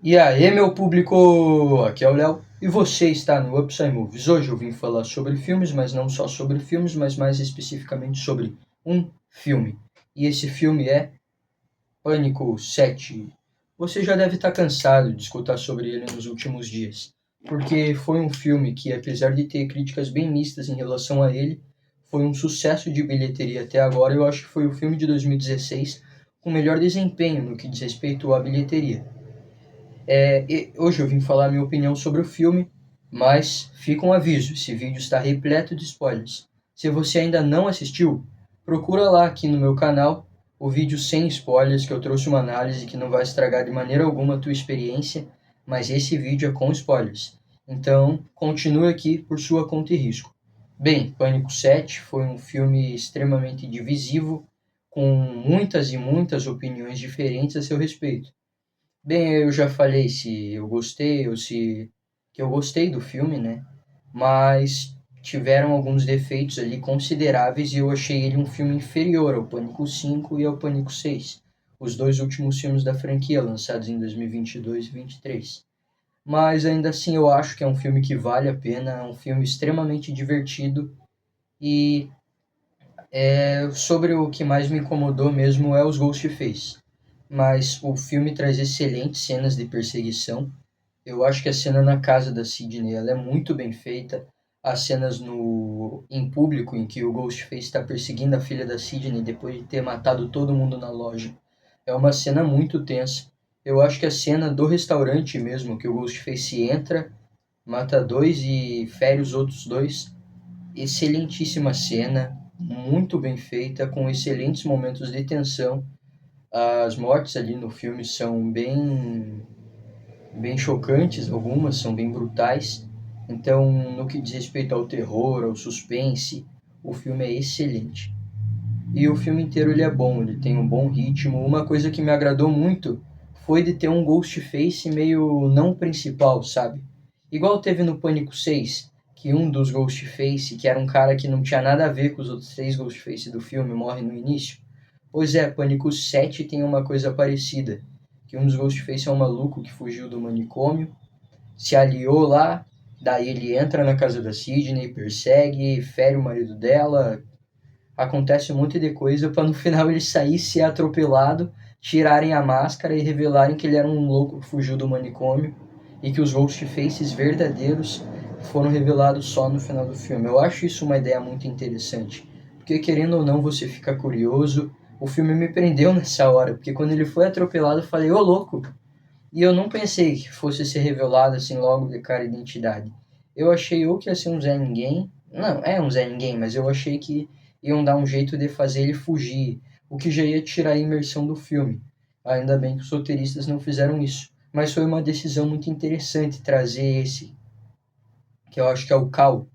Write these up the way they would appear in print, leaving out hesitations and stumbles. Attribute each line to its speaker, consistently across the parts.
Speaker 1: E aí, meu público, aqui é o Léo e você está no Upside Movies. Hoje eu vim falar sobre filmes, mas não só sobre filmes, mas mais especificamente sobre um filme. E esse filme é Pânico 7. Você já deve estar cansado de escutar sobre ele nos últimos dias, porque foi um filme que, apesar de ter críticas bem mistas em relação a ele, foi um sucesso de bilheteria até agora. Eu acho que foi o filme de 2016 com melhor desempenho no que diz respeito à bilheteria. Hoje eu vim falar minha opinião sobre o filme, mas fica um aviso, esse vídeo está repleto de spoilers. Se você ainda não assistiu, procura lá aqui no meu canal o vídeo sem spoilers, que eu trouxe uma análise que não vai estragar de maneira alguma a tua experiência, mas esse vídeo é com spoilers. Então, continue aqui por sua conta e risco. Bem, Pânico 7 foi um filme extremamente divisivo, com muitas e muitas opiniões diferentes a seu respeito. Bem, eu já falei se eu gostei ou se que eu gostei do filme, né? Mas tiveram alguns defeitos ali consideráveis e eu achei ele um filme inferior ao Pânico 5 e ao Pânico 6, os dois últimos filmes da franquia lançados em 2022 e 2023. Mas ainda assim eu acho que é um filme que vale a pena, é um filme extremamente divertido e sobre o que mais me incomodou mesmo é os Ghostface. Mas o filme traz excelentes cenas de perseguição. Eu acho que a cena na casa da Sidney ela é muito bem feita. As cenas em público em que o Ghostface está perseguindo a filha da Sidney depois de ter matado todo mundo na loja é uma cena muito tensa. Eu acho que a cena do restaurante mesmo, que o Ghostface entra, mata dois e fere os outros dois, excelentíssima cena, muito bem feita, com excelentes momentos de tensão. As mortes ali no filme são bem chocantes, algumas são bem brutais. Então, no que diz respeito ao terror, ao suspense, o filme é excelente. E o filme inteiro ele é bom, ele tem um bom ritmo. Uma coisa que me agradou muito foi de ter um Ghostface meio não principal, sabe? Igual teve no Pânico 6, que um dos Ghostface, que era um cara que não tinha nada a ver com os outros três Ghostface do filme, morre no início. Pois é, Pânico 7 tem uma coisa parecida, que um dos Ghostface é um maluco que fugiu do manicômio, se aliou lá, daí ele entra na casa da Sidney, persegue, fere o marido dela, acontece um monte de coisa para no final ele sair, ser atropelado, tirarem a máscara e revelarem que ele era um louco que fugiu do manicômio e que os Ghostfaces verdadeiros foram revelados só no final do filme. Eu acho isso uma ideia muito interessante, porque querendo ou não você fica curioso. O filme me prendeu nessa hora, porque quando ele foi atropelado eu falei, ô louco, e eu não pensei que fosse ser revelado assim logo de cara a identidade. Eu achei ou que ia ser um Zé Ninguém. Não, é um Zé Ninguém, mas eu achei que iam dar um jeito de fazer ele fugir, o que já ia tirar a imersão do filme. Ainda bem que os roteiristas não fizeram isso. Mas foi uma decisão muito interessante trazer esse, que eu acho que é o Cal.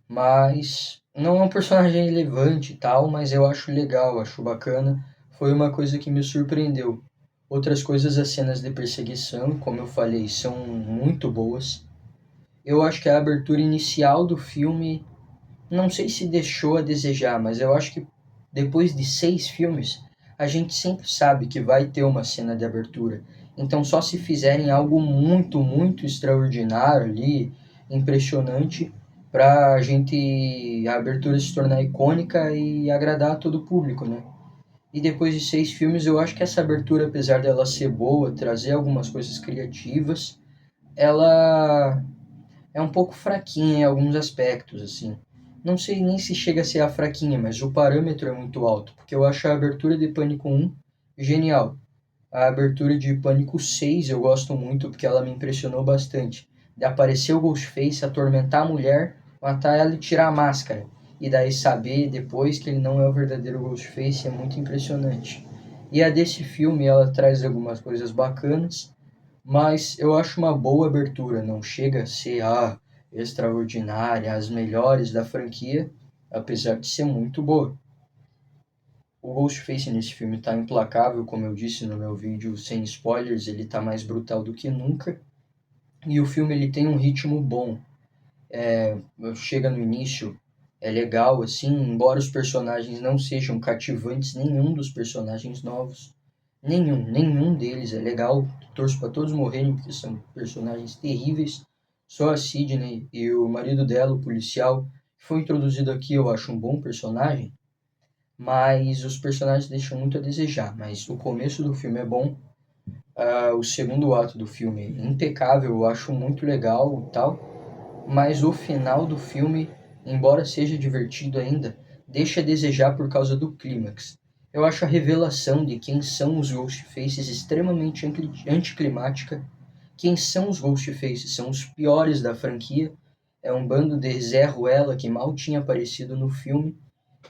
Speaker 1: Mas não é um personagem relevante e tal, mas eu acho legal, acho bacana. Foi uma coisa que me surpreendeu. Outras coisas, as cenas de perseguição, como eu falei, são muito boas. Eu acho que a abertura inicial do filme, não sei se deixou a desejar, mas eu acho que depois de 6 filmes, a gente sempre sabe que vai ter uma cena de abertura. Então, só se fizerem algo muito, muito extraordinário ali, impressionante, para a abertura se tornar icônica e agradar a todo o público, né? E depois de 6 filmes, eu acho que essa abertura, apesar dela ser boa, trazer algumas coisas criativas, ela é um pouco fraquinha em alguns aspectos, assim. Não sei nem se chega a ser a fraquinha, mas o parâmetro é muito alto, porque eu acho a abertura de Pânico 1 genial. A abertura de Pânico 6 eu gosto muito, porque ela me impressionou bastante. De aparecer o Ghostface, atormentar a mulher, matar ela e tirar a máscara. E daí saber depois que ele não é o verdadeiro Ghostface é muito impressionante. E a desse filme ela traz algumas coisas bacanas, mas eu acho uma boa abertura, não chega a ser extraordinária, as melhores da franquia, apesar de ser muito boa. O Ghostface nesse filme tá implacável, como eu disse no meu vídeo sem spoilers, ele tá mais brutal do que nunca. E o filme ele tem um ritmo bom. Chega no início, é legal, assim, embora os personagens não sejam cativantes, nenhum dos personagens novos. Nenhum deles é legal. torço pra todos morrerem, porque são personagens terríveis. Só a Sidney e o marido dela, o policial, que foi introduzido aqui, eu acho um bom personagem, mas os personagens deixam muito a desejar. Mas o começo do filme é bom, o segundo ato do filme é impecável, eu acho muito legal e tal, mas o final do filme, embora seja divertido ainda, deixa a desejar por causa do clímax. Eu acho a revelação de quem são os Ghostfaces extremamente anticlimática. Quem são os Ghostfaces? São os piores da franquia. É um bando de Zé Ruela que mal tinha aparecido no filme.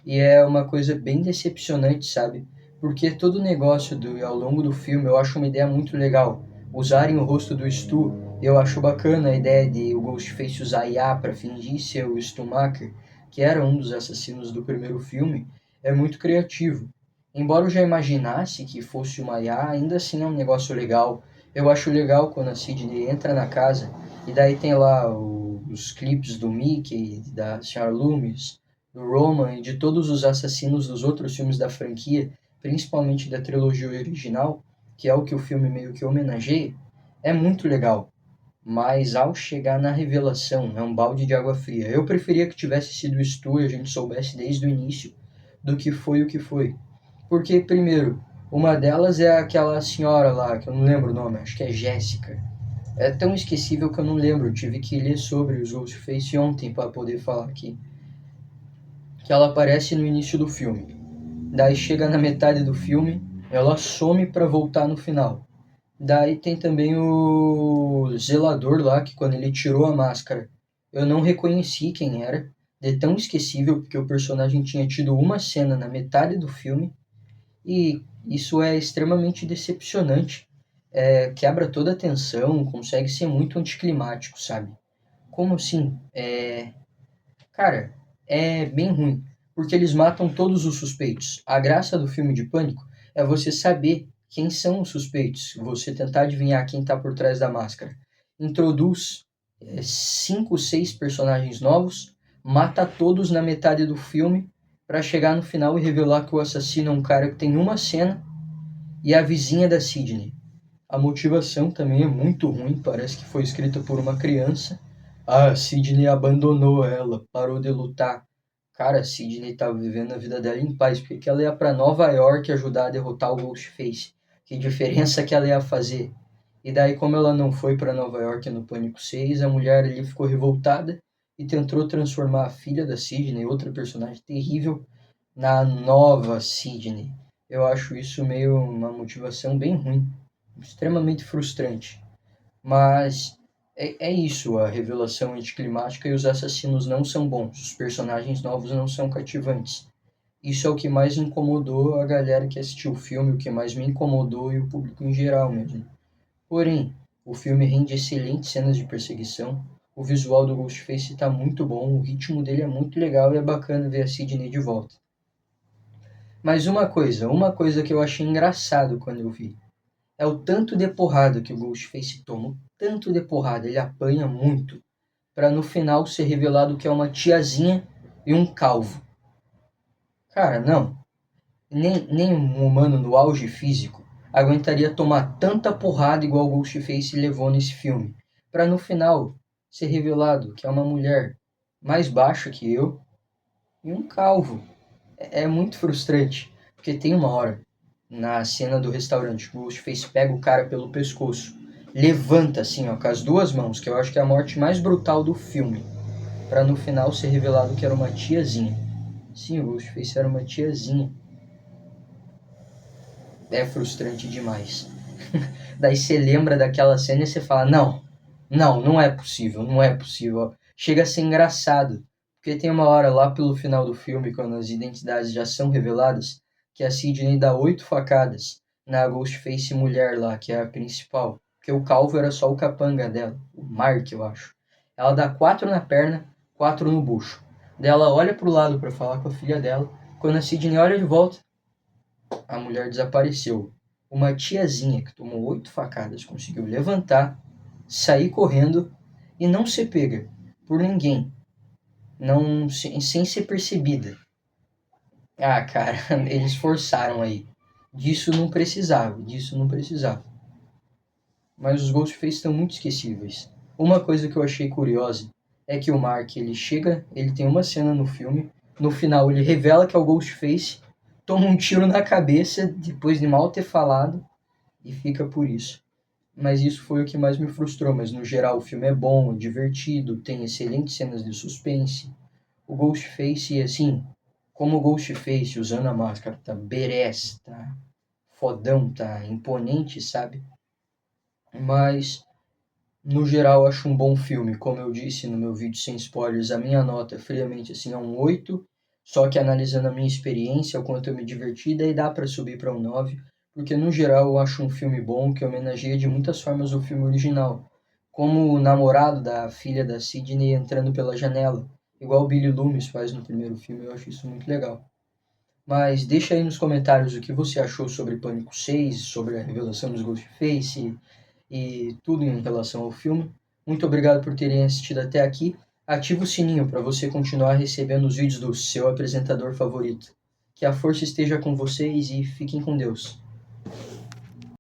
Speaker 1: E é uma coisa bem decepcionante, sabe? Porque todo o negócio ao longo do filme eu acho uma ideia muito legal. Usarem o rosto do Stu, eu acho bacana a ideia de o Ghostface usar IA para fingir ser o Stu Macher, que era um dos assassinos do primeiro filme, é muito criativo. Embora eu já imaginasse que fosse uma IA, ainda assim é um negócio legal. Eu acho legal quando a Sidney entra na casa e daí tem lá os clipes do Mickey, da Sra. Loomis, do Roman e de todos os assassinos dos outros filmes da franquia, principalmente da trilogia original, que é o que o filme meio que homenageia, é muito legal. Mas ao chegar na revelação, é um balde de água fria. Eu preferia que tivesse sido o Stu e a gente soubesse desde o início do que foi o que foi. Porque, primeiro, uma delas é aquela senhora lá, que eu não lembro o nome, acho que é Jéssica. É tão esquecível que eu não lembro, eu tive que ler sobre os Ghostface ontem para poder falar aqui. Que ela aparece no início do filme. Daí chega na metade do filme, ela some para voltar no final. Daí tem também o zelador lá, que quando ele tirou a máscara, eu não reconheci quem era. É tão esquecível, porque o personagem tinha tido uma cena na metade do filme, e isso é extremamente decepcionante. Quebra toda a tensão, consegue ser muito anticlimático, sabe? Como assim? Cara, é bem ruim, porque eles matam todos os suspeitos. A graça do filme de Pânico é você saber quem são os suspeitos, você tentar adivinhar quem está por trás da máscara. Introduz 5, 6 personagens novos, mata todos na metade do filme, para chegar no final e revelar que o assassino é um cara que tem uma cena e a vizinha da Sidney. A motivação também é muito ruim, parece que foi escrita por uma criança. Ah, Sidney abandonou ela, parou de lutar. Cara, a Sidney tava vivendo a vida dela em paz, porque que ela ia para Nova York ajudar a derrotar o Ghostface. Que diferença que ela ia fazer? E daí, como ela não foi para Nova York no Pânico 6, a mulher ali ficou revoltada e tentou transformar a filha da Sidney, outra personagem terrível, na nova Sidney. Eu acho isso meio uma motivação bem ruim, extremamente frustrante. Mas é isso, a revelação anticlimática e os assassinos não são bons, os personagens novos não são cativantes. Isso é o que mais incomodou a galera que assistiu o filme, o que mais me incomodou e o público em geral mesmo. Porém, o filme rende excelentes cenas de perseguição, o visual do Ghostface está muito bom, o ritmo dele é muito legal e é bacana ver a Sidney de volta. Mas uma coisa que eu achei engraçado quando eu vi, é o tanto de porrada que o Ghostface toma, o tanto de porrada, ele apanha muito, para no final ser revelado que é uma tiazinha e um calvo. Cara, não. Nem um humano no auge físico aguentaria tomar tanta porrada igual o Ghostface levou nesse filme, para no final ser revelado que é uma mulher mais baixa que eu e um calvo. É muito frustrante, porque tem uma hora na cena do restaurante, o Ghostface pega o cara pelo pescoço, levanta assim, ó, com as duas mãos, que eu acho que é a morte mais brutal do filme, para no final ser revelado que era uma tiazinha. Sim, o Ghostface era uma tiazinha. É frustrante demais. Daí você lembra daquela cena e você fala, não é possível, não é possível. Chega a ser engraçado, porque tem uma hora lá pelo final do filme, quando as identidades já são reveladas, que a Sidney dá 8 facadas na Ghostface mulher lá, que é a principal. Porque o calvo era só o capanga dela, o Mark, eu acho. Ela dá 4 na perna, 4 no bucho. Daí ela olha pro lado para falar com a filha dela. Quando a Sidney olha de volta, a mulher desapareceu. Uma tiazinha que tomou 8 facadas conseguiu levantar, sair correndo e não ser pega por ninguém, não sem ser percebida. Ah, cara, eles forçaram aí. Disso não precisava, disso não precisava. mas os Ghostface estão muito esquecíveis. Uma coisa que eu achei curiosa é que o Mark, ele chega, ele tem uma cena no filme, no final ele revela que é o Ghostface, toma um tiro na cabeça depois de mal ter falado e fica por isso. Mas isso foi o que mais me frustrou, mas no geral o filme é bom, é divertido, tem excelentes cenas de suspense. O Ghostface, assim, como o Ghostface usando a máscara, tá badass, tá fodão, tá imponente, sabe? Mas no geral, acho um bom filme. Como eu disse no meu vídeo sem spoilers, a minha nota, friamente, assim, é um 8. Só que analisando a minha experiência, o quanto eu me diverti, daí dá para subir para um 9. Porque, no geral, eu acho um filme bom que homenageia de muitas formas o filme original. Como o namorado da filha da Sidney entrando pela janela. Igual o Billy Loomis faz no primeiro filme, eu acho isso muito legal. Mas deixa aí nos comentários o que você achou sobre Pânico 6, sobre a revelação dos Ghostface e tudo em relação ao filme. Muito obrigado por terem assistido até aqui. Ative o sininho para você continuar recebendo os vídeos do seu apresentador favorito. Que a força esteja com vocês e fiquem com Deus.